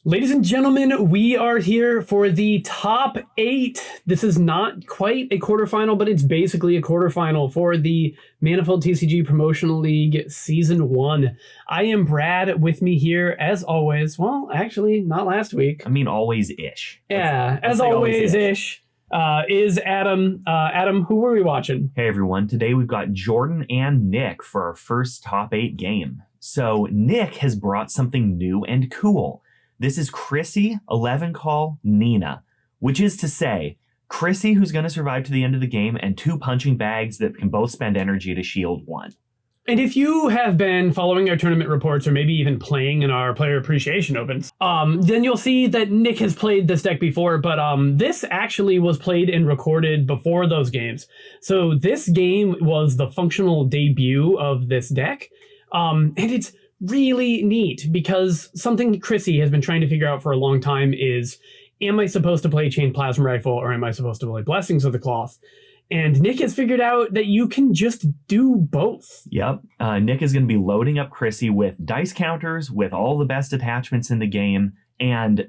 Ladies and gentlemen, we are here for the top 8. This is not quite a quarterfinal, but it's basically a quarterfinal for the Manifold TCG Promotional League Season 1. I am Brad. With me here, as always. Well, actually, not last week. I mean, always-ish. Yeah, as always-ish. Is Adam. Adam, who were we watching? Hey, everyone. Today we've got Jordan and Nick for our first top 8 game. So Nick has brought something new and cool. This is Chryssy, 11 call, Nina, which is to say, Chryssy, who's going to survive to the end of the game, and 2 punching bags that can both spend energy to shield 1. And if you have been following our tournament reports or maybe even playing in our player appreciation opens, then you'll see that Nick has played this deck before, but this actually was played and recorded before those games. So this game was the functional debut of this deck, and it's really neat because something Chryssy has been trying to figure out for a long time is, am I supposed to play Chain Plasma Rifle or am I supposed to play Blessings of the Cloth? And Nick has figured out that you can just do both. Yep. Nick is going to be loading up Chryssy with dice counters, with all the best attachments in the game, and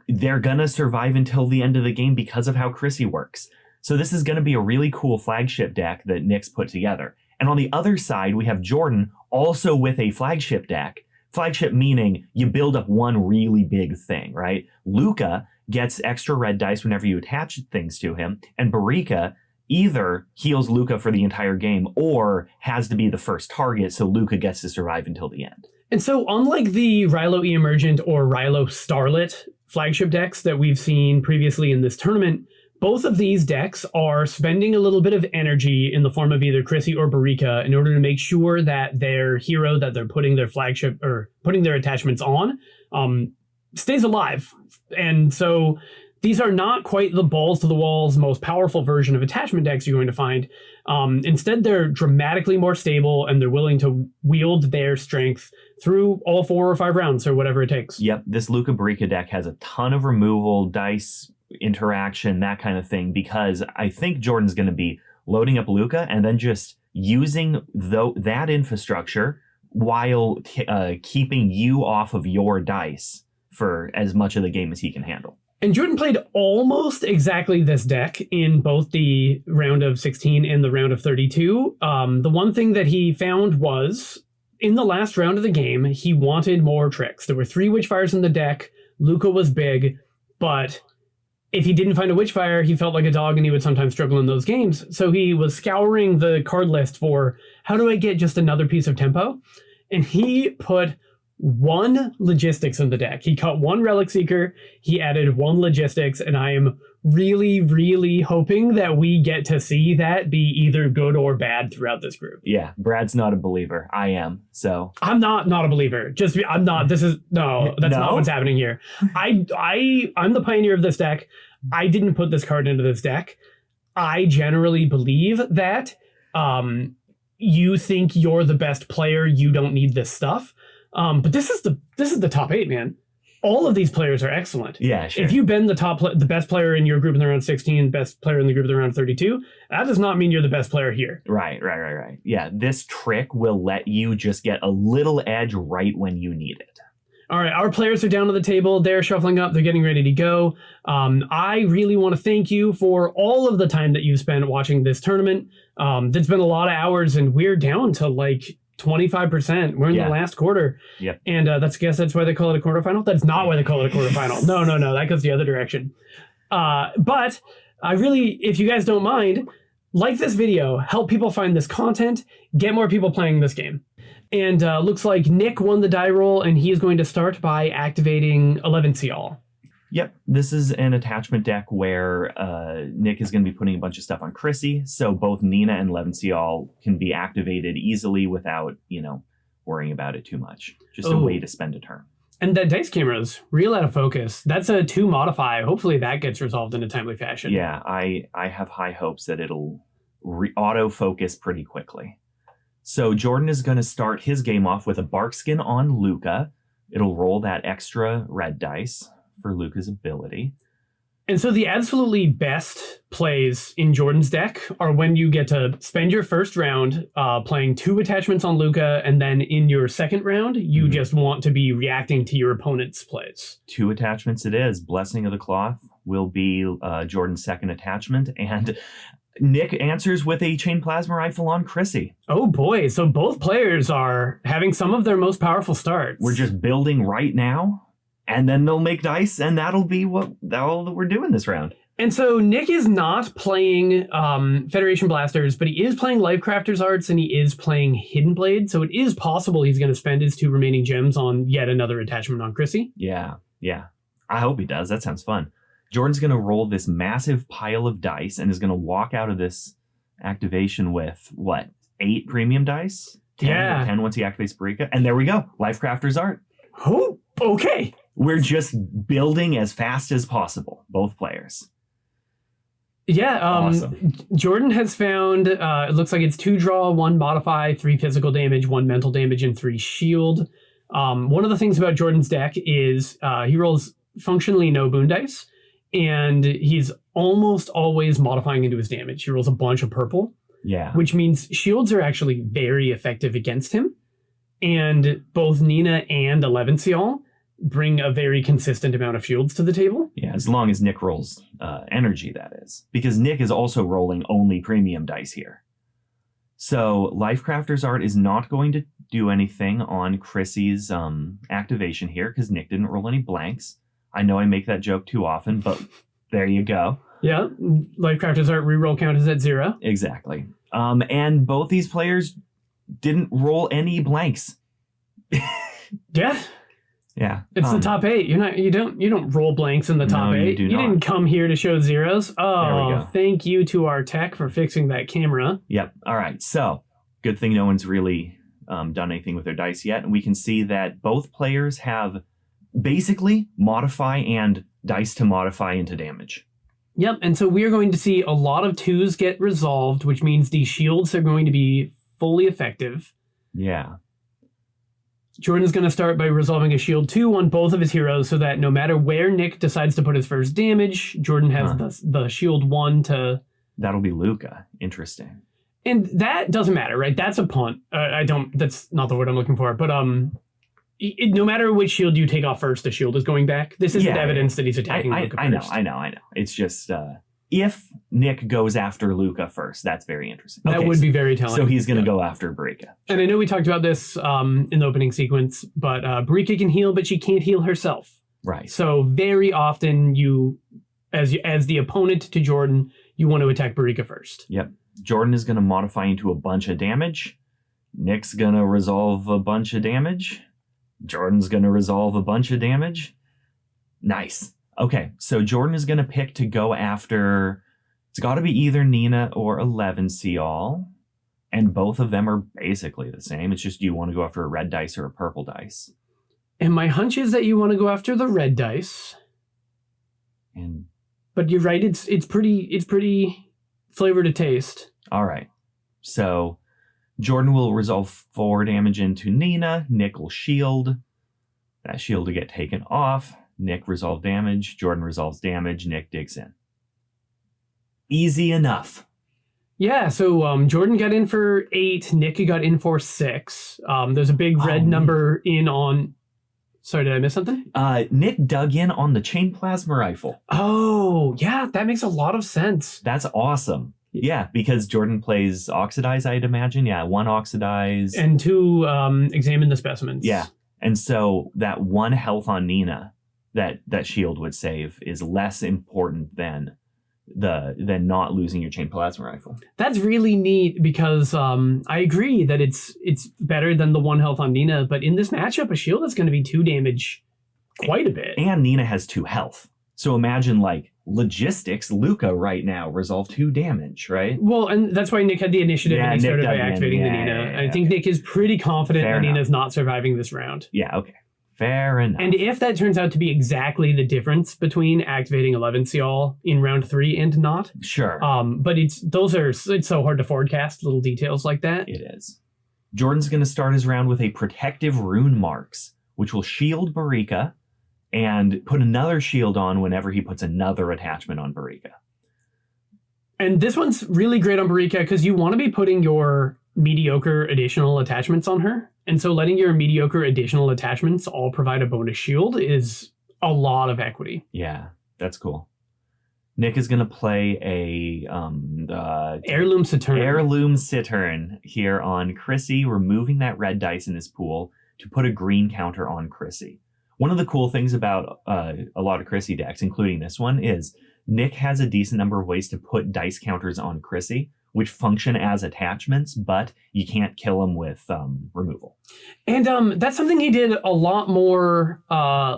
they're going to survive until the end of the game because of how Chryssy works. So this is going to be a really cool flagship deck that Nick's put together. And on the other side, we have Jordan also with a flagship deck. Flagship meaning you build up one really big thing, right? Lucca gets extra red dice whenever you attach things to him, and Barica either heals Lucca for the entire game or has to be the first target, so Lucca gets to survive until the end. And so unlike the Rilo E-Emergent or Rilo Starlet flagship decks that we've seen previously in this tournament, both of these decks are spending a little bit of energy in the form of either Chryssy or Barica in order to make sure that their hero that they're putting their flagship or putting their attachments on stays alive. And so these are not quite the balls to the walls, most powerful version of attachment decks you're going to find. Instead, they're dramatically more stable and they're willing to wield their strength through all 4 or 5 rounds or whatever it takes. Yep, this Lucca Barica deck has a ton of removal, dice interaction, that kind of thing, because I think Jordan's going to be loading up Lucca and then just using that infrastructure while keeping you off of your dice for as much of the game as he can handle. And Jordan played almost exactly this deck in both the round of 16 and the round of 32. The one thing that he found was, in the last round of the game, he wanted more tricks. There were 3 Witchfires in the deck. Lucca was big, but if he didn't find a Witchfire, he felt like a dog and he would sometimes struggle in those games. So he was scouring the card list for, how do I get just another piece of tempo? And he put 1 Logistics in the deck. He cut 1 Relic Seeker, he added 1 Logistics, and I am really, really hoping that we get to see that be either good or bad throughout this group. Yeah, Brad's not a believer. I am, so. I'm not a believer. I'm not. That's not what's happening here. I'm the pioneer of this deck. I didn't put this card into this deck. I generally believe that you think you're the best player, you don't need this stuff. But this is the top 8, man. All of these players are excellent. Yeah, sure. If you've been the best player in your group in the round 16, best player in the group in the round 32, that does not mean you're the best player here. Right. Yeah, this trick will let you just get a little edge right when you need it. All right, our players are down on the table. They're shuffling up. They're getting ready to go. I really want to thank you for all of the time that you've spent watching this tournament. It's been a lot of hours, and we're down to like 25%. We're in the last quarter. Yep. And that's why they call it a quarterfinal. That's not why they call it a quarterfinal. No, that goes the other direction. But I really, if you guys don't mind, like this video, help people find this content, get more people playing this game. And looks like Nick won the die roll, and he is going to start by activating 11 Cial. Yep, this is an attachment deck where Nick is going to be putting a bunch of stuff on Chryssy, so both Nina and Leven Cial can be activated easily without, worrying about it too much. Just a way to spend a turn. And that dice camera is real out of focus. That's a 2 modify. Hopefully that gets resolved in a timely fashion. Yeah, I have high hopes that it'll auto-focus pretty quickly. So Jordan is going to start his game off with a Barkskin on Lucca. It'll roll that extra red dice for Lucca's ability. And so the absolutely best plays in Jordan's deck are when you get to spend your first round playing 2 attachments on Lucca, and then in your second round, you just want to be reacting to your opponent's plays. 2 attachments it is. Blessing of the Cloth will be Jordan's second attachment, and Nick answers with a Chain Plasma Rifle on Chryssy. Oh boy, so both players are having some of their most powerful starts. We're just building right now. And then they'll make dice, and that'll be all that we're doing this round. And so Nick is not playing Federation Blasters, but he is playing Lifecrafter's Arts, and he is playing Hidden Blade. So it is possible he's going to spend his 2 remaining gems on yet another attachment on Chryssy. Yeah. I hope he does. That sounds fun. Jordan's going to roll this massive pile of dice and is going to walk out of this activation with, 8 premium dice? 10 once he activates Barica. And there we go. Lifecrafter's Art. Oh, okay. We're just building as fast as possible, both players. Yeah, Awesome. Jordan has found, it looks like it's 2 draw, 1 modify, 3 physical damage, 1 mental damage, and 3 shield. One of the things about Jordan's deck is he rolls functionally no boon dice, and he's almost always modifying into his damage. He rolls a bunch of purple, which means shields are actually very effective against him. And both Nina and Elevensial bring a very consistent amount of shields to the table. Yeah, as long as Nick rolls energy, that is. Because Nick is also rolling only premium dice here. So Lifecrafter's Art is not going to do anything on Chryssy's activation here, because Nick didn't roll any blanks. I know I make that joke too often, but there you go. Yeah, Lifecrafter's Art reroll count is at 0. Exactly. And both these players didn't roll any blanks. Yeah. It's the top 8. You don't roll blanks in the top 8. You didn't come here to show zeros. Oh, there we go. Thank you to our tech for fixing that camera. Yep. All right. So good thing no one's really done anything with their dice yet. And we can see that both players have basically modify and dice to modify into damage. Yep. And so we're going to see a lot of 2s get resolved, which means these shields are going to be fully effective. Yeah. Jordan's going to start by resolving a shield 2 on both of his heroes so that no matter where Nick decides to put his first damage, Jordan has the shield 1 to... That'll be Lucca. Interesting. And that doesn't matter, right? That's a punt. That's not the word I'm looking for. But no matter which shield you take off first, the shield is going back. This isn't evidence that he's attacking Lucca first. I know. It's just... if Nick goes after Lucca first, that's very interesting. That would be very telling. So he's going to go after Barica. And I know we talked about this in the opening sequence, but Barica can heal, but she can't heal herself. Right. So very often as the opponent to Jordan, you want to attack Barica first. Yep. Jordan is going to modify into a bunch of damage. Nick's going to resolve a bunch of damage. Jordan's going to resolve a bunch of damage. Nice. Okay, so Jordan is going to pick to go after... It's got to be either Nina or Elevensial. And both of them are basically the same. It's just, do you want to go after a red dice or a purple dice? And my hunch is that you want to go after the red dice. But you're right, it's pretty flavor to taste. All right. So Jordan will resolve 4 damage into Nina. Nick will shield. That shield will get taken off. Nick resolves damage. Jordan resolves damage. Nick digs in. Easy enough. Yeah, so Jordan got in for 8. Nick got in for 6. There's a big red number in on... Sorry, did I miss something? Nick dug in on the Chain Plasma Rifle. Oh, yeah, that makes a lot of sense. That's awesome. Yeah, because Jordan plays Oxidize, I'd imagine. Yeah, 1 Oxidize. And 2 Examine the Specimens. Yeah, and so that 1 health on Nina that shield would save is less important than not losing your Chain Plasma Rifle. That's really neat because I agree that it's better than the 1 health on Nina, but in this matchup, a shield is going to be 2 damage quite a bit. And Nina has 2 health. So imagine logistics, Lucca right now resolve 2 damage, right? Well, and that's why Nick had the initiative and he started by activating the Nina. I think Nick is pretty confident that Nina's not surviving this round. Yeah, okay. Fair enough. And if that turns out to be exactly the difference between activating Elevensial in round 3 and not. Sure. But it's so hard to forecast little details like that. It is. Jordan's going to start his round with a Protective Rune Marks, which will shield Barica and put another shield on whenever he puts another attachment on Barica. And this one's really great on Barica because you want to be putting your mediocre additional attachments on her. And so letting your mediocre additional attachments all provide a bonus shield is a lot of equity. Yeah, that's cool. Nick is going to play a Heirloom Saturn. Heirloom Saturn here on Chryssy, removing that red dice in his pool to put a green counter on Chryssy. One of the cool things about a lot of Chryssy decks, including this one, is Nick has a decent number of ways to put dice counters on Chryssy, which function as attachments, but you can't kill them with removal. And that's something he did a lot more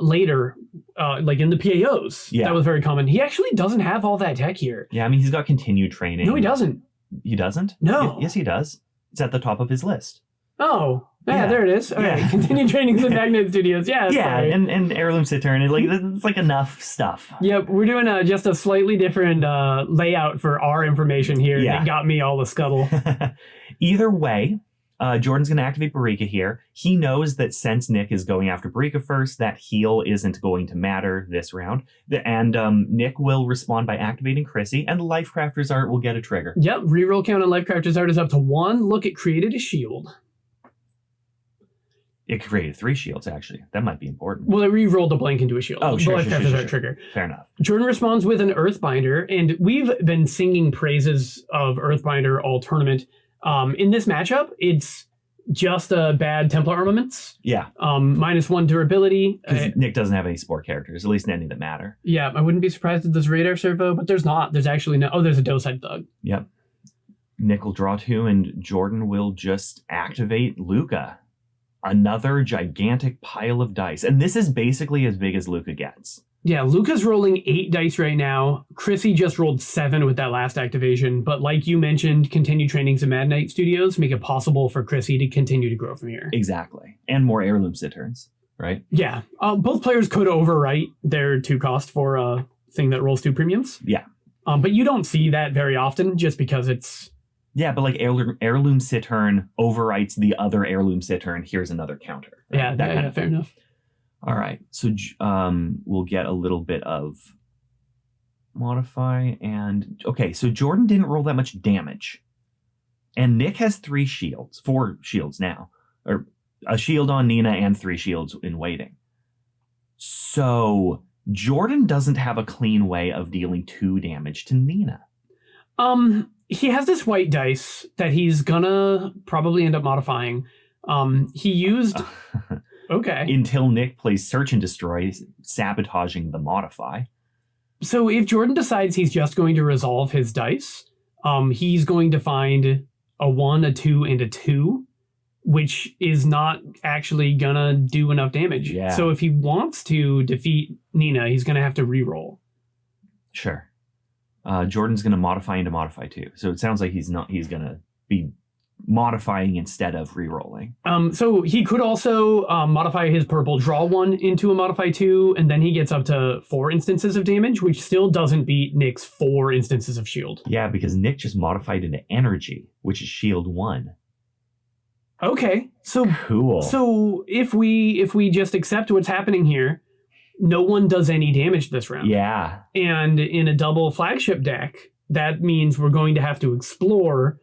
later, like in the PAOs. Yeah. That was very common. He actually doesn't have all that tech here. Yeah, I mean, he's got continued training. No, he doesn't. He doesn't? No. Yes, he does. It's at the top of his list. Oh, yeah, there it is. All right, continue training in Magnet Studios. Yeah, and Heirloom Saturn. It's like enough stuff. Yep, we're doing just a slightly different layout for our information here. Yeah. That got me all the scuttle. Either way, Jordan's going to activate Barica here. He knows that since Nick is going after Barica first, that heal isn't going to matter this round. And Nick will respond by activating Chryssy, and Lifecrafter's Art will get a trigger. Yep, reroll count on Lifecrafter's Art is up to 1. Look, it created a shield. It created 3 shields, actually. That might be important. Well, it re-rolled a blank into a shield. Oh, sure. Trigger. Fair enough. Jordan responds with an Earthbinder, and we've been singing praises of Earthbinder all tournament. In this matchup, it's just a bad Templar Armaments. Yeah. -1 durability. Because Nick doesn't have any sport characters, at least any that matter. Yeah, I wouldn't be surprised if there's Radar Servo, but there's not. There's actually no... Oh, there's a Docide Thug. Yep. Nick will draw 2, and Jordan will just activate Lucca. Another gigantic pile of dice. And this is basically as big as Lucca gets. Yeah, Lucca's rolling 8 dice right now. Chryssy just rolled 7 with that last activation. But like you mentioned, continued trainings in Mad Knight Studios make it possible for Chryssy to continue to grow from here. Exactly. And more Heirloom Saturns, right? Yeah. Both players could overwrite their 2 cost for a thing that rolls 2 premiums. Yeah. But you don't see that very often just because it's... Yeah, but like Heirloom Saturn overwrites the other Heirloom Saturn. Here's another counter. Right? Yeah, fair enough. All right, so we'll get a little bit of modify. And okay, so Jordan didn't roll that much damage. And Nick has 4 shields now. Or a shield on Nina and 3 shields in waiting. So Jordan doesn't have a clean way of dealing 2 damage to Nina. He has this white dice that he's gonna probably end up modifying. He used... Okay. Until Nick plays Search and Destroy, sabotaging the modify. So if Jordan decides he's just going to resolve his dice, he's going to find a 1, a 2, and a 2, which is not actually gonna do enough damage. Yeah. So if he wants to defeat Nina, he's gonna have to reroll. Sure. Jordan's gonna modify into modify 2. So it sounds like he's gonna be modifying instead of re-rolling. So he could also modify his purple draw 1 into a modify 2, and then he gets up to 4 instances of damage, which still doesn't beat Nick's 4 instances of shield. Yeah, because Nick just modified into energy, which is shield 1. Okay, so cool. So if we just accept what's happening here, no one does any damage this round. Yeah. And in a double flagship deck, that means we're going to have to explore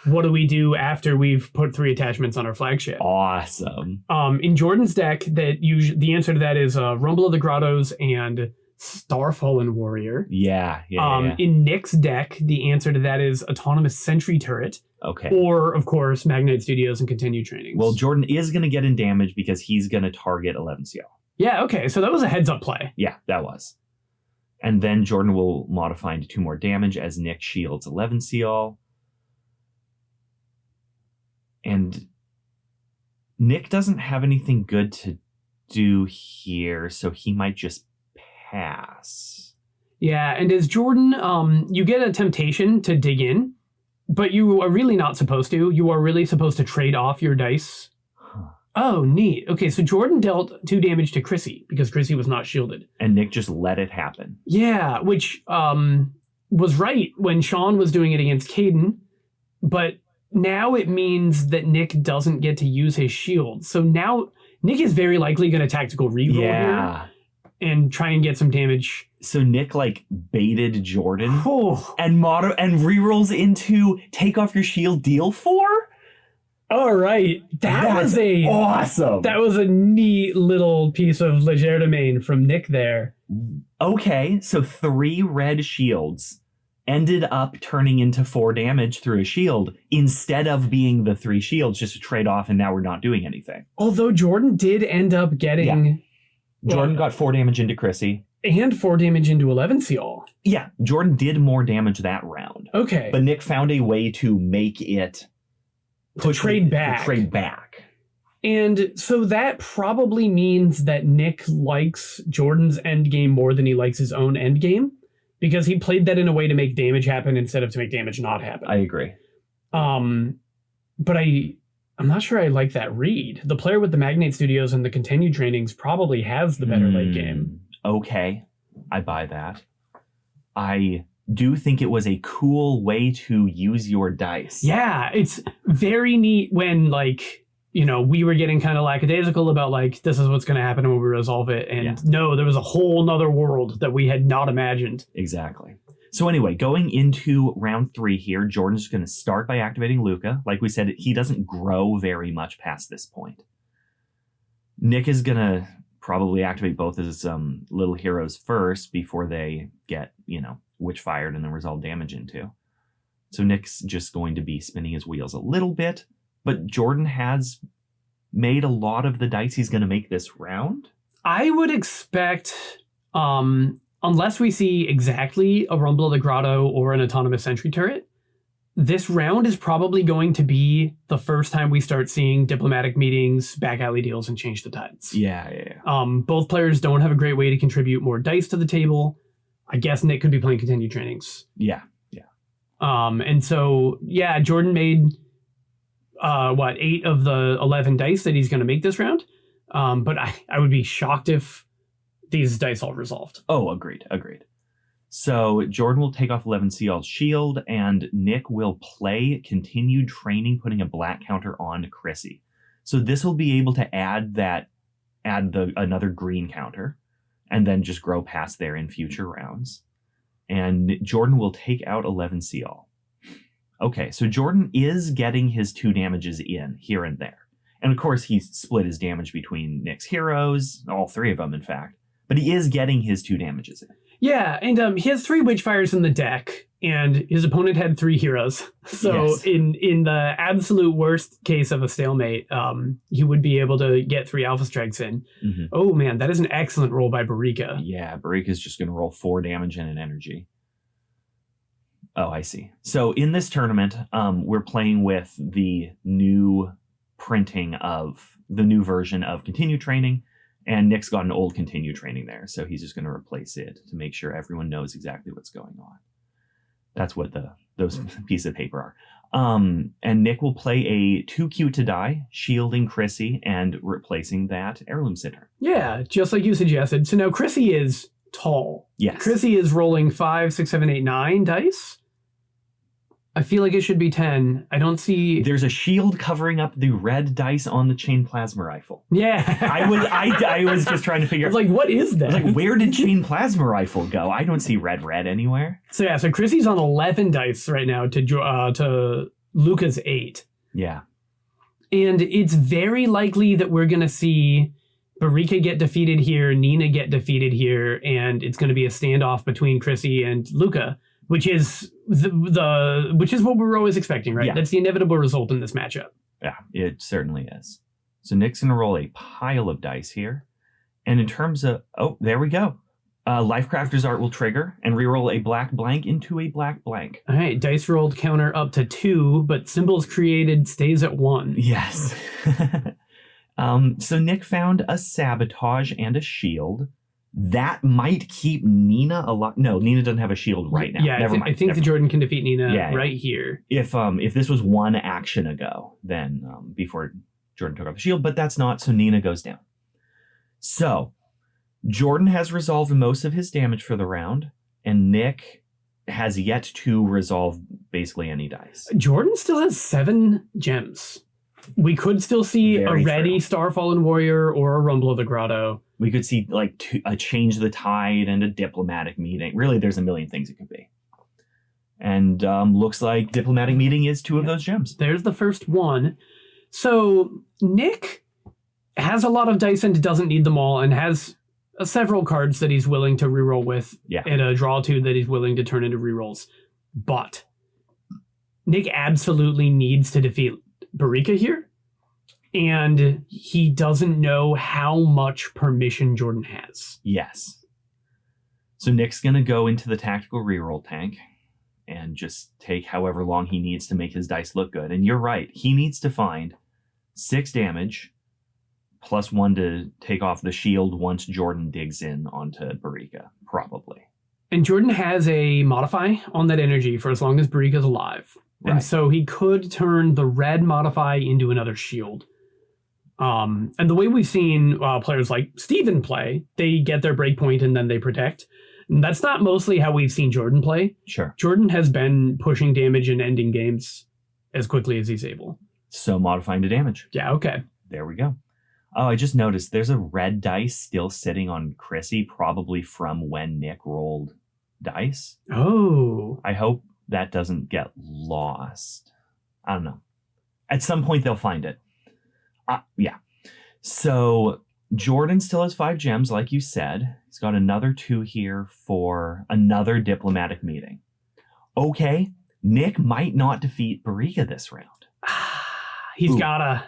what do we do after we've put 3 attachments on our flagship. Awesome. In Jordan's deck, the answer to that is Rumble of the Grottos and Starfallen Warrior. Yeah. In Nick's deck, the answer to that is Autonomous Sentry Turret. Okay. Or, of course, Magnet Studios and Continued Trainings. Well, Jordan is going to get in damage because he's going to target 11 CL. Yeah, okay. So that was a heads-up play. Yeah, that was. And then Jordan will modify into 2 more damage as Nick shields 11 CL. And Nick doesn't have anything good to do here, so he might just pass. Yeah, and as Jordan, you get a temptation to dig in, but you are really not supposed to. You are really supposed to trade off your dice. Huh. Oh, neat. Okay, so Jordan dealt 2 damage to Chryssy because Chryssy was not shielded. And Nick just let it happen. Yeah, which was right when Sean was doing it against Caden, but now it means that Nick doesn't get to use his shield. So now Nick is very likely going to tactical reroll here. and try and get some damage. So Nick like baited Jordan Oh, and rerolls into take off your shield, deal 4. all right. That's awesome. That was a neat little piece of legerdemain from Nick there. Okay, so 3 red shields ended up turning into 4 damage through a shield instead of being the 3 shields just to trade off, and now we're not doing anything. Although Jordan did end up getting... Jordan got 4 damage into Chryssy. And 4 damage into 11 Seal. Yeah, Jordan did more damage that round. Okay. But Nick found a way to make it... To trade back. And so that probably means that Nick likes Jordan's endgame more than he likes his own endgame, because he played that in a way to make damage happen instead of to make damage not happen. I agree. But I'm not sure I like that read. The player with the Magnate Studios and the continued trainings probably has the better late game. Okay, I buy that. I do think it was a cool way to use your dice. Yeah, it's very neat when, like, you know, we were getting kind of lackadaisical about, like, this is what's going to happen when we resolve it. And no, there was a whole nother world that we had not imagined. Exactly. So anyway, going into round 3 here, Jordan's going to start by activating Lucca. Like we said, he doesn't grow very much past this point. Nick is going to probably activate both his little heroes first before they get, witch fired and then resolve damage into. So Nick's just going to be spinning his wheels a little bit, but Jordan has made a lot of the dice he's going to make this round. I would expect, unless we see exactly a Rumble of the Grotto or an Autonomous Sentry Turret, this round is probably going to be the first time we start seeing diplomatic meetings, back alley deals, and change the tides. Yeah. Both players don't have a great way to contribute more dice to the table. I guess Nick could be playing continued trainings. Yeah. And so, Jordan made, 8 of the 11 dice that he's going to make this round. But I would be shocked if these dice all resolved. Oh, agreed. So Jordan will take off 11 Seal's shield, and Nick will play continued training, putting a black counter on Chryssy. So this will be able to add another green counter, and then just grow past there in future rounds. And Jordan will take out 11 Seal. Okay, so Jordan is getting his 2 damages in here and there. And of course, he's split his damage between Nick's heroes, all 3 of them, in fact. But he is getting his 2 damages in. Yeah, and he has 3 Witchfires in the deck, and his opponent had 3 heroes. So Yes. in the absolute worst case of a stalemate, he would be able to get 3 Alpha Strikes in. Mm-hmm. Oh man, that is an excellent roll by Barica. Yeah, Barica's just going to roll 4 damage and an energy. Oh, I see. So in this tournament, we're playing with the new printing of the new version of Continue Training, and Nick's got an old Continue Training there, so he's just going to replace it to make sure everyone knows exactly what's going on. That's what those pieces of paper are. And Nick will play a 2 cute to die, shielding Chryssy and replacing that Heirloom Center. Yeah, just like you suggested. So now Chryssy is tall. Yes. Chryssy is rolling 5, 6, 7, 8, 9 dice. I feel like it should be 10. I don't see... There's a shield covering up the red dice on the chain plasma rifle. Yeah. I was just trying to figure out... I was like, what is that? I was like, where did chain plasma rifle go? I don't see red anywhere. So Chrissy's on 11 dice right now to Lucca's 8. Yeah. And it's very likely that we're going to see Barica get defeated here, Nina get defeated here, and it's going to be a standoff between Chryssy and Lucca, which is which is what we're always expecting, right? Yeah. That's the inevitable result in this matchup. Yeah, it certainly is. So Nick's going to roll a pile of dice here. And in terms of... Oh, there we go. Lifecrafter's Art will trigger and reroll a black blank into a black blank. All right, dice rolled counter up to 2, but symbols created stays at 1. Yes. So Nick found a sabotage and a shield. That might keep Nina alive. No, Nina doesn't have a shield right now. Yeah, I think the Jordan can defeat Nina right here. If this was 1 action ago, then before Jordan took off the shield, but that's not, so Nina goes down. So Jordan has resolved most of his damage for the round, and Nick has yet to resolve basically any dice. Jordan still has 7 gems. We could still see a ready Starfallen Warrior or a Rumble of the Grotto. We could see like a change the tide and a diplomatic meeting. Really, there's a million things it could be. And looks like diplomatic meeting is 2 of those gems. There's the first one. So Nick has a lot of dice and doesn't need them all, and has several cards that he's willing to reroll with, and a draw 2 that he's willing to turn into rerolls. But Nick absolutely needs to defeat Barica here, and he doesn't know how much permission Jordan has. Yes. So Nick's going to go into the tactical reroll tank and just take however long he needs to make his dice look good. And you're right. He needs to find 6 damage plus 1 to take off the shield once Jordan digs in onto Barica, probably. And Jordan has a modify on that energy for as long as Barica's alive. Right. And so he could turn the red modify into another shield. And the way we've seen players like Steven play, they get their breakpoint and then they protect. And that's not mostly how we've seen Jordan play. Sure. Jordan has been pushing damage and ending games as quickly as he's able. So modifying to damage. Yeah, okay. There we go. Oh, I just noticed there's a red dice still sitting on Chryssy, probably from when Nick rolled dice. Oh. I hope that doesn't get lost. I don't know. At some point they'll find it. Yeah. So Jordan still has 5 gems, like you said. He's got another 2 here for another diplomatic meeting. Okay, Nick might not defeat Barica this round. He's gotta.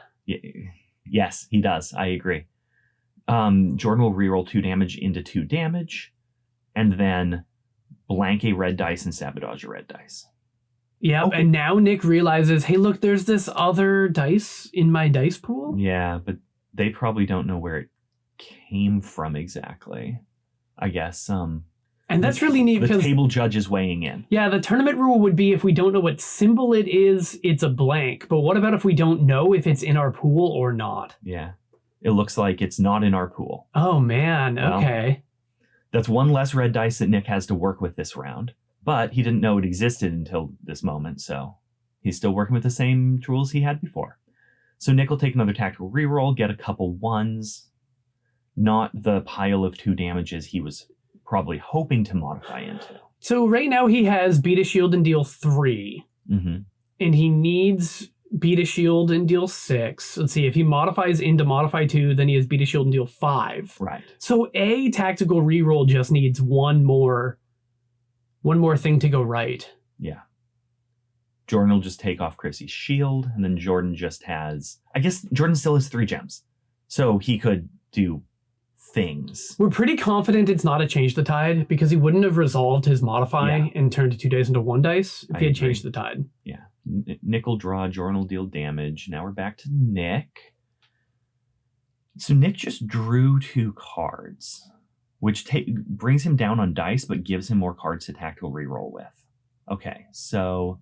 Yes, he does. I agree. Jordan will reroll 2 damage into 2 damage, and then blank a red dice and sabotage a red dice. Yeah, okay. And now Nick realizes, hey, look, there's this other dice in my dice pool. Yeah, but they probably don't know where it came from exactly. I guess. And that's really neat because the table judge is weighing in. Yeah, the tournament rule would be if we don't know what symbol it is, it's a blank. But what about if we don't know if it's in our pool or not? Yeah, it looks like it's not in our pool. Oh, man. Well, okay. That's 1 less red dice that Nick has to work with this round. But he didn't know it existed until this moment, so he's still working with the same tools he had before. So Nick will take another tactical reroll, get a couple 1s. Not the pile of 2 damages he was probably hoping to modify into. So right now he has beat a shield and deal 3. Mm-hmm. And he needs beat a shield and deal 6. Let's see, if he modifies into modify 2, then he has beat a shield and deal 5. Right. So a tactical reroll just needs one more thing to go right. Yeah. Jordan will just take off Chryssy's shield, and then Jordan just has... I guess Jordan still has 3 gems. So he could do things. We're pretty confident it's not a change the tide, because he wouldn't have resolved his modify and turned 2 dice into 1 dice if he had changed the tide. Yeah. Nick will draw, Jordan will deal damage. Now we're back to Nick. So Nick just drew 2 cards, which brings him down on dice, but gives him more cards to tactical reroll with. Okay, so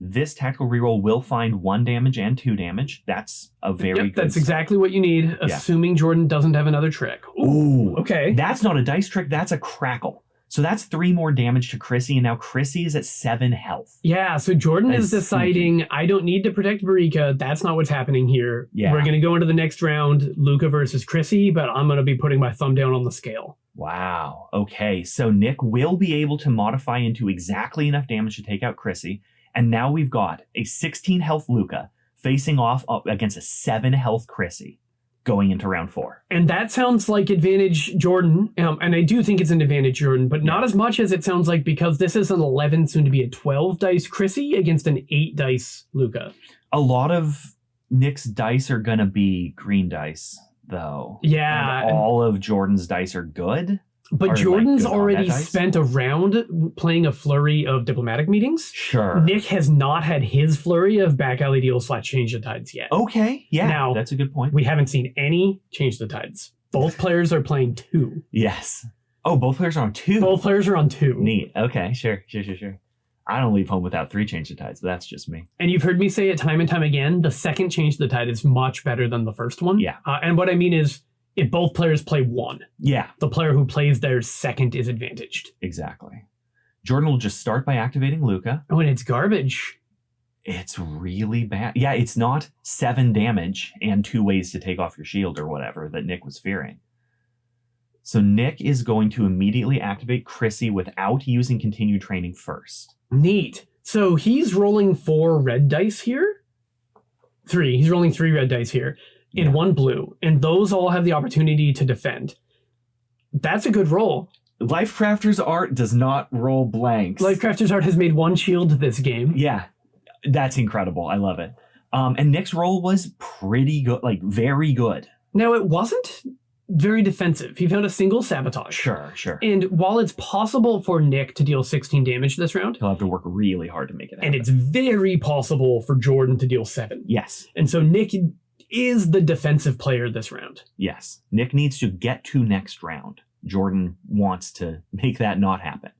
this tactical reroll will find 1 damage and 2 damage. That's a very good That's exactly what you need, assuming Jordan doesn't have another trick. Ooh, okay. That's not a dice trick, that's a crackle. So that's 3 more damage to Chryssy, and now Chryssy is at 7 health. Yeah, so Jordan is deciding, I don't need to protect Barica. That's not what's happening here. Yeah. We're going to go into the next round, Lucca versus Chryssy, but I'm going to be putting my thumb down on the scale. Wow. Okay, so Nick will be able to modify into exactly enough damage to take out Chryssy, and now we've got a 16 health Lucca facing off against a 7 health Chryssy going into round 4. And that sounds like advantage Jordan, and I do think it's an advantage Jordan, but not as much as it sounds like, because this is an 11, soon to be a 12 dice Chryssy against an 8 dice Lucca. A lot of Nick's dice are going to be green dice, though. Yeah. And all of Jordan's dice are good. But Jordan's already spent a round playing a flurry of diplomatic meetings. Sure. Nick has not had his flurry of back alley deals / change the tides yet. Okay, yeah, now, that's a good point. We haven't seen any change the tides. Both players are playing 2. Yes. Oh, both players are on 2? Both players are on 2. Neat. Okay, sure. I don't leave home without 3 change the tides, but that's just me. And you've heard me say it time and time again, the second change the tide is much better than the first one. Yeah. And what I mean is, if both players play 1, the player who plays their second is advantaged. Exactly. Jordan will just start by activating Lucca. Oh, and it's garbage. It's really bad. Yeah, it's not 7 damage and 2 ways to take off your shield or whatever that Nick was fearing. So Nick is going to immediately activate Chryssy without using continued training first. Neat. So he's rolling 4 red dice here. 3. He's rolling 3 red dice here and 1 blue. And those all have the opportunity to defend. That's a good roll. Lifecrafter's art does not roll blanks. Lifecrafter's art has made 1 shield this game. Yeah, that's incredible. I love it. And Nick's roll was pretty good, like very good. Now, it wasn't very defensive. He found a single sabotage. Sure. And while it's possible for Nick to deal 16 damage this round, He'll have to work really hard to make it happen. and it's very possible for Jordan to deal 7. Yes. And so Nick is the defensive player this round. Yes. Nick needs to get to next round. Jordan wants to make that not happen.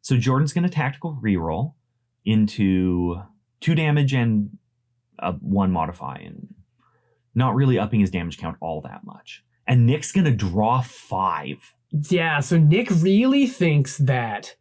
So Jordan's going to tactical reroll into 2 damage and 1 modify, and not really upping his damage count all that much. And Nick's going to draw 5. Yeah, so Nick really thinks that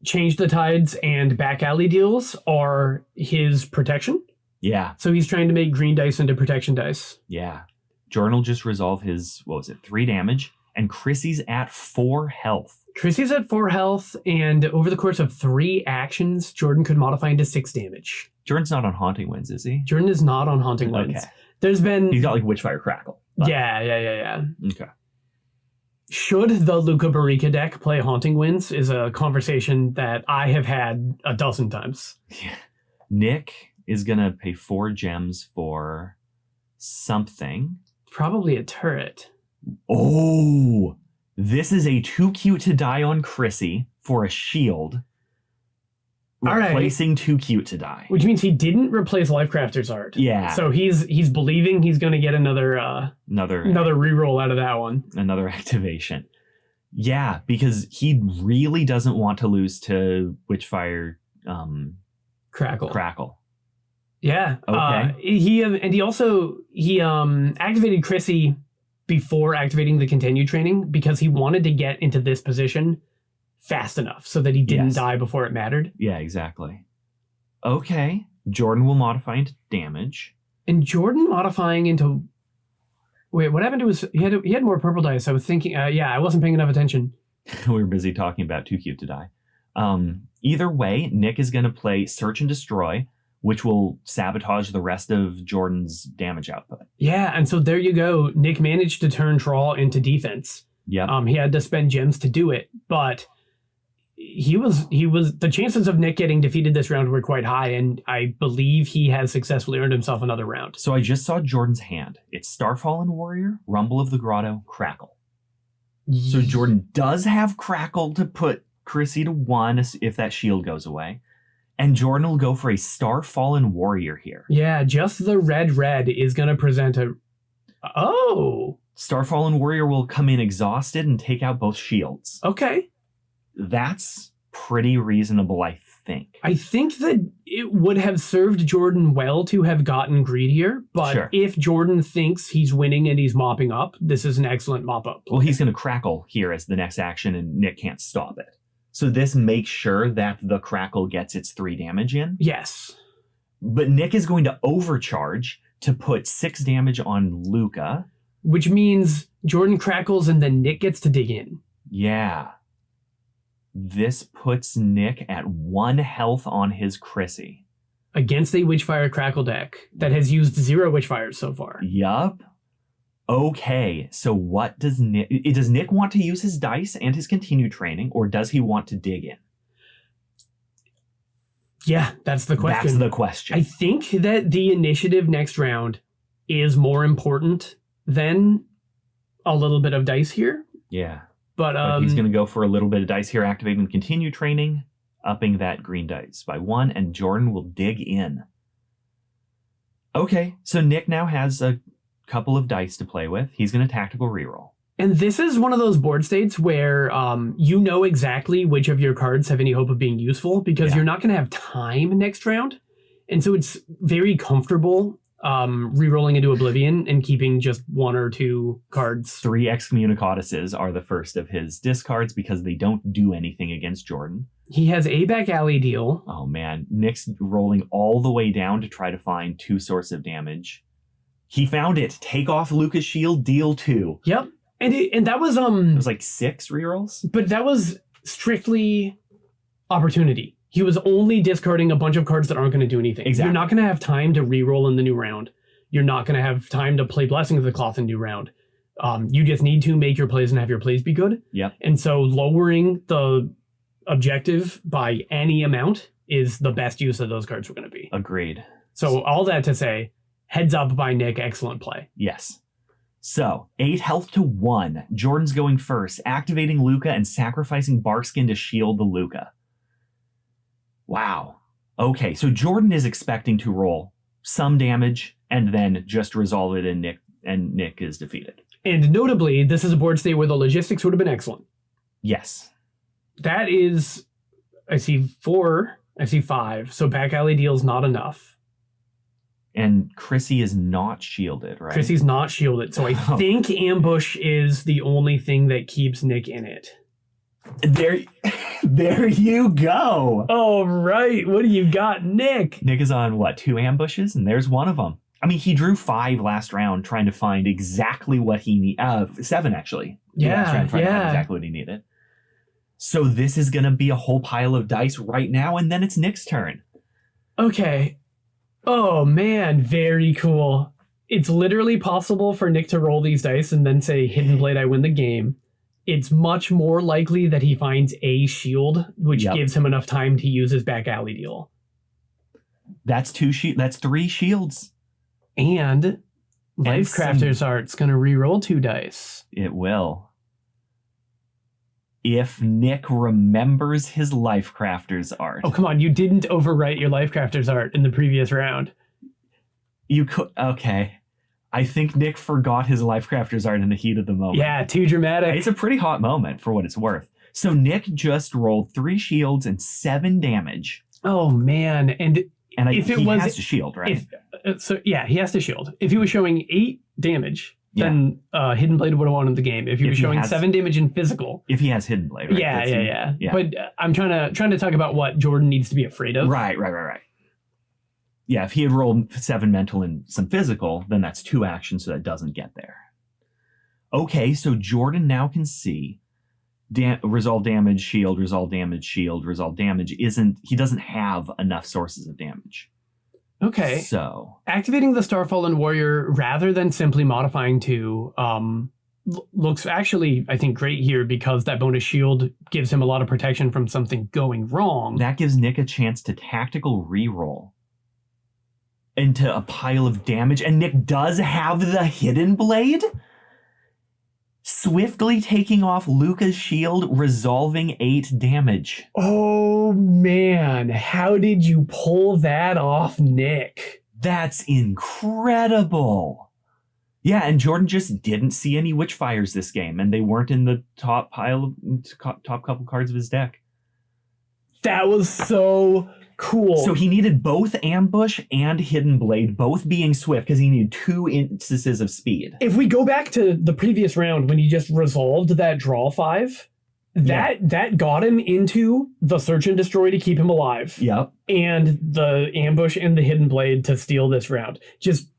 Change the Tides and Back Alley deals are his protection. Yeah. So he's trying to make green dice into protection dice. Yeah. Jordan will just resolve his, 3 damage, and Chryssy's at 4 health. Chryssy's at 4 health, and over the course of 3 actions, Jordan could modify into 6 damage. Jordan's not on Haunting Winds, is he? Jordan is not on Haunting Winds. Okay. There's been... He's got like Witchfire Crackle. But... Yeah. Okay. Should the Lucca Barica deck play Haunting Winds is a conversation that I have had a dozen times. Yeah. Nick is going to pay 4 gems for something. Probably a turret. Oh, this is a too cute to die on Chryssy for a shield. All right. Replacing too cute to die. Which means he didn't replace Lifecrafter's art. Yeah. So he's believing he's going to get another reroll out of that one. Another activation. Yeah, because he really doesn't want to lose to Witchfire Crackle. Yeah. Okay. He activated Chryssy before activating the continued training because he wanted to get into this position fast enough so that he didn't die before it mattered. Yeah, exactly. Okay. Jordan will modify into damage. And Jordan modifying into... Wait, what happened to his... He had more purple dice. I was thinking... I wasn't paying enough attention. We were busy talking about too cute to die. Either way, Nick is going to play Search and Destroy, which will sabotage the rest of Jordan's damage output. Yeah, and so there you go. Nick managed to turn Trawl into defense. Yeah. He had to spend gems to do it, but the chances of Nick getting defeated this round were quite high, and I believe he has successfully earned himself another round. So I just saw Jordan's hand. It's Starfallen Warrior, Rumble of the Grotto, Crackle. So Jordan does have Crackle to put Chryssy to 1 if that shield goes away. And Jordan will go for a Starfallen Warrior here. Yeah, just the red is going to present a... Oh! Starfallen Warrior will come in exhausted and take out both shields. Okay. That's pretty reasonable, I think. I think that it would have served Jordan well to have gotten greedier, but if Jordan thinks he's winning and he's mopping up, this is an excellent mop-up. Well, he's going to Crackle here as the next action, and Nick can't stop it. So this makes sure that the Crackle gets its 3 damage in. Yes. But Nick is going to overcharge to put 6 damage on Lucca. Which means Jordan crackles and then Nick gets to dig in. Yeah. This puts Nick at 1 health on his Chryssy. Against a Witchfire Crackle deck that has used 0 Witchfires so far. Yup. Okay, so what does Nick want to use his dice and his continued training, or does he want to dig in? Yeah, that's the question. That's the question. I think that the initiative next round is more important than a little bit of dice here. Yeah. But he's going to go for a little bit of dice here, activating continued training, upping that green dice by 1, and Jordan will dig in. Okay, so Nick now has a couple of dice to play with. He's going to tactical reroll. And this is one of those board states where you know exactly which of your cards have any hope of being useful because you're not going to have time next round. And so it's very comfortable rerolling into Oblivion and keeping just 1 or 2 cards. 3 Excommunicatuses are the first of his discards because they don't do anything against Jordan. He has a Back Alley deal. Oh man, Nick's rolling all the way down to try to find 2 sources of damage. He found it. Take off Lucca's shield, deal 2. Yep. And that was It was like 6 rerolls. but that was strictly opportunity. He was only discarding a bunch of cards that aren't going to do anything. Exactly. You're not going to have time to reroll in the new round. You're not going to have time to play Blessing of the Cloth in new round. You just need to make your plays and have your plays be good. Yep. And so lowering the objective by any amount is the best use of those cards were going to be. Agreed. So all that to say, heads up by Nick, excellent play. Yes. So 8 health to 1. Jordan's going first, activating Lucca and sacrificing Barkskin to shield the Lucca. Wow. Okay, so Jordan is expecting to roll some damage and then just resolve it, and Nick is defeated. And notably, this is a board state where the logistics would have been excellent. Yes. That is, I see 4, I see 5, so back alley deal's not enough. And Chryssy is not shielded, right? Chryssy's not shielded, so I think ambush is the only thing that keeps Nick in it. There you go. Oh, right. What do you got, Nick? Nick is on, what, 2 ambushes? And there's one of them. I mean, he drew 5 last round trying to find exactly what he needed. 7, actually. Yeah, Trying to find exactly what he needed. So this is going to be a whole pile of dice right now, and then it's Nick's turn. Okay. Oh, man. Very cool. It's literally possible for Nick to roll these dice and then say, Hidden Blade, I win the game. It's much more likely that he finds a shield, which gives him enough time to use his back alley deal. That's 3 shields. And Lifecrafter's Art's going to re-roll 2 dice. It will. If Nick remembers his Lifecrafter's Art. Oh, come on. You didn't overwrite your Lifecrafter's Art in the previous round. You could. Okay. I think Nick forgot his Lifecrafter's Art in the heat of the moment. Yeah, too dramatic. It's a pretty hot moment for what it's worth. So Nick just rolled 3 shields and 7 damage. Oh, man. And if he has to shield, right? He has to shield. If he was showing 8 damage, then Hidden Blade would have won the game. If he was showing 7 damage in physical. If he has Hidden Blade, right? Yeah. But I'm trying to talk about what Jordan needs to be afraid of. Right. Yeah, if he had rolled 7 mental and some physical, then that's 2 actions, so that doesn't get there. Okay, so Jordan now can see resolve damage, shield, resolve damage, shield, resolve damage. He doesn't have enough sources of damage. Okay. So activating the Starfallen Warrior rather than simply modifying to looks actually, I think, great here because that bonus shield gives him a lot of protection from something going wrong. That gives Nick a chance to tactical reroll into a pile of damage, and Nick does have the Hidden Blade, swiftly taking off Lucca's shield, resolving 8 damage. Oh man, how did you pull that off, Nick? That's incredible. Yeah, and Jordan just didn't see any Witchfires this game, and they weren't in the top couple cards of his deck. That was so cool. So he needed both Ambush and Hidden Blade, both being swift, because he needed 2 instances of speed. If we go back to the previous round when he just resolved that draw 5, that got him into the Search and Destroy to keep him alive. Yep. And the Ambush and the Hidden Blade to steal this round. Just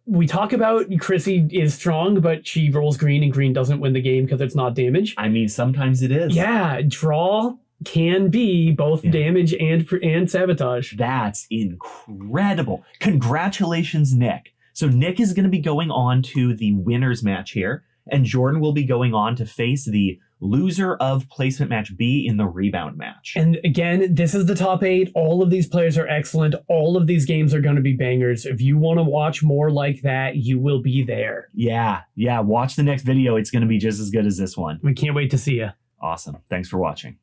we talk about Chryssy is strong, but she rolls green and green doesn't win the game because it's not damage. I mean, sometimes it is. Yeah, draw can be both damage and sabotage. That's incredible. Congratulations, Nick. So Nick is going to be going on to the winner's match here, and Jordan will be going on to face the loser of placement match B in the rebound match. And again, this is the top 8. All of these players are excellent. All of these games are going to be bangers. If you want to watch more like that, you will be there. Yeah. Watch the next video. It's going to be just as good as this one. We can't wait to see you. Awesome. Thanks for watching.